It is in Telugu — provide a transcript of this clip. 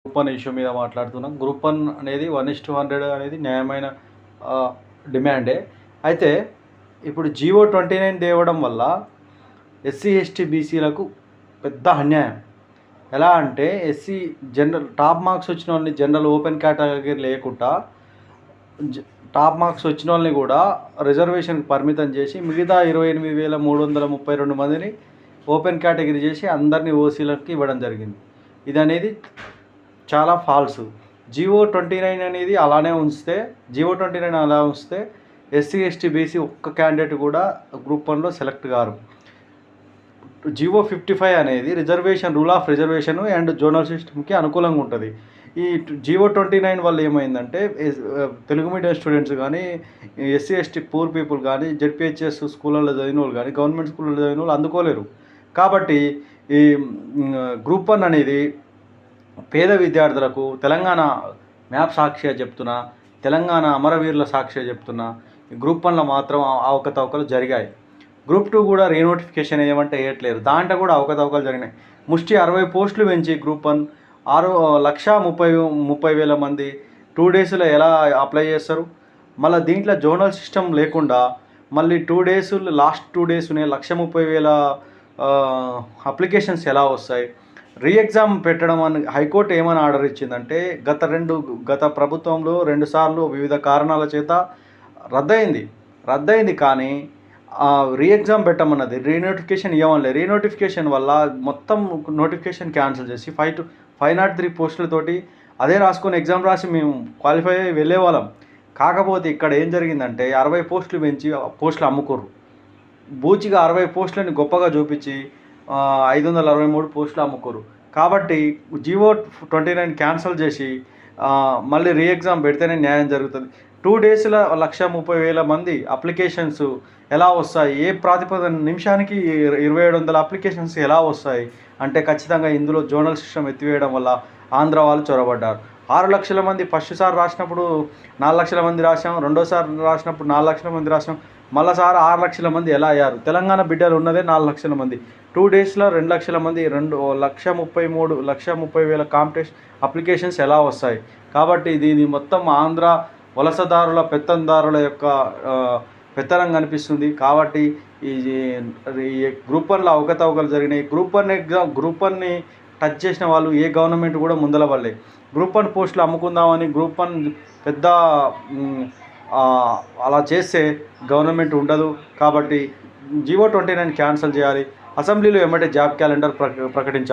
గ్రూప్ 1 ఇష్యూ మీద మాట్లాడుతున్నాం. గ్రూప్ 1 అనేది 1:100 అనేది న్యాయమైన డిమాండే. అయితే ఇప్పుడు జీవో 29 తేవడం వల్ల ఎస్సీ, ఎస్టీ, బీసీలకు పెద్ద అన్యాయం. ఎలా అంటే ఎస్సీ జనరల్ టాప్ మార్క్స్ వచ్చిన వాళ్ళని జనరల్ ఓపెన్ కేటగిరీ లేకుండా టాప్ మార్క్స్ వచ్చిన వాళ్ళని కూడా రిజర్వేషన్కి పరిమితం చేసి మిగతా 28,332 మందిని ఓపెన్ కేటగిరీ చేసి అందరినీ ఓసీలకి ఇవ్వడం జరిగింది. ఇది అనేది చాలా ఫాల్స్. జీవో 29 అనేది అలానే ఉంచితే ఎస్సీ, ఎస్టీ, బీసీ ఒక్క క్యాండిడేట్ కూడా గ్రూప్ 1లో సెలెక్ట్ కారు. జీవో 55 అనేది reservation rule of reservation and zonal సిస్టమ్కి అనుకూలంగా ఉంటుంది. ఈ జీవో 29 వల్ల ఏమైందంటే తెలుగు మీడియం స్టూడెంట్స్ కానీ, ఎస్సీ, ఎస్టీ, పూర్ పీపుల్ కానీ, జెడ్పీహెచ్ఎస్ స్కూళ్ళలో చదివిన వాళ్ళు కానీ, గవర్నమెంట్ స్కూళ్ళలో చదివిన వాళ్ళు అందుకోలేరు. కాబట్టి ఈ గ్రూప్ 1 అనేది పేద విద్యార్థులకు తెలంగాణ మ్యాప్ సాక్షిగా చెప్తున్నా, తెలంగాణ అమరవీరుల సాక్షిగా చెప్తున్నా, గ్రూప్ 1లో మాత్రం అవకతవకలు జరిగాయి. గ్రూప్ 2 కూడా రీనోటిఫికేషన్ ఏమంటే వేయట్లేరు, దాంట్లో కూడా అవకతవకలు జరిగినాయి. ముష్టి 60 పోస్టులు పెంచి గ్రూప్ 1 6,30,000 మంది 2 డేస్లో ఎలా అప్లై చేస్తారు? మళ్ళీ దీంట్లో జోనల్ సిస్టమ్ లేకుండా మళ్ళీ 2 డేస్ లాస్ట్ 2 డేస్నే 1,30,000 అప్లికేషన్స్ ఎలా వస్తాయి? ఎగ్జామ్ పెట్టడం అని హైకోర్టు ఏమని ఆర్డర్ ఇచ్చిందంటే గత ప్రభుత్వంలో 2 సార్లు వివిధ కారణాల చేత రద్దయింది కానీ ఎగ్జామ్ పెట్టమన్నది, రీనోటిఫికేషన్ ఇవ్వమని. రీనోటిఫికేషన్ వల్ల మొత్తం నోటిఫికేషన్ క్యాన్సిల్ చేసి 503 పోస్టులతోటి అదే రాసుకొని ఎగ్జామ్ రాసి మేము క్వాలిఫై అయ్యి వెళ్ళేవాళ్ళం. కాకపోతే ఇక్కడ ఏం జరిగిందంటే 60 పోస్టులు పెంచి పోస్టులు అమ్ముకోరు. బూచిగా 60 పోస్టులని గొప్పగా చూపించి 563 పోస్టులు అమ్ముకోరు. కాబట్టి జీవో 29 క్యాన్సిల్ చేసి మళ్ళీ ఎగ్జామ్ పెడితేనే న్యాయం జరుగుతుంది. 2 డేస్లో 1,30,000 మంది అప్లికేషన్స్ ఎలా వస్తాయి? ఏ ప్రాతిపదికన నిమిషానికి 2,700 అప్లికేషన్స్ ఎలా వస్తాయి అంటే ఖచ్చితంగా ఇందులో జోనల్ సిస్టమ్ ఎత్తివేయడం వల్ల ఆంధ్ర వాళ్ళు చొరబడ్డారు. 6 లక్షల మంది ఫస్ట్ సారి రాసినప్పుడు 4 లక్షల మంది రాసాం, రెండోసారి రాసినప్పుడు 4 లక్షల మంది రాసాం, మళ్ళీసారి 6 లక్షల మంది ఎలా అయ్యారు? తెలంగాణ బిడ్డలు ఉన్నదే 4 లక్షల మంది. 2 డేస్లో 2 లక్షల మంది 1,30,000 కాంపిటీషన్ అప్లికేషన్స్ ఎలా వస్తాయి? కాబట్టి దీని మొత్తం ఆంధ్ర వలసదారుల పెత్తందారుల యొక్క పెత్తనం కనిపిస్తుంది. కాబట్టి ఈ గ్రూప్ 1లో అవకతవకలు జరిగినాయి. గ్రూప్ 1ని టచ్ చేసిన వాళ్ళు ఏ గవర్నమెంట్ కూడా ముందల పడలే. గ్రూప్ 1 పోస్టులు అమ్ముకుందామని గ్రూప్ 1 పెద్ద అలా చేస్తే గవర్నమెంట్ ఉండదు. కాబట్టి జీవో 29 క్యాన్సిల్ చేయాలి. అసెంబ్లీలో ఎమ్మటే జాబ్ క్యాలెండర్ ప్రకటించాలి.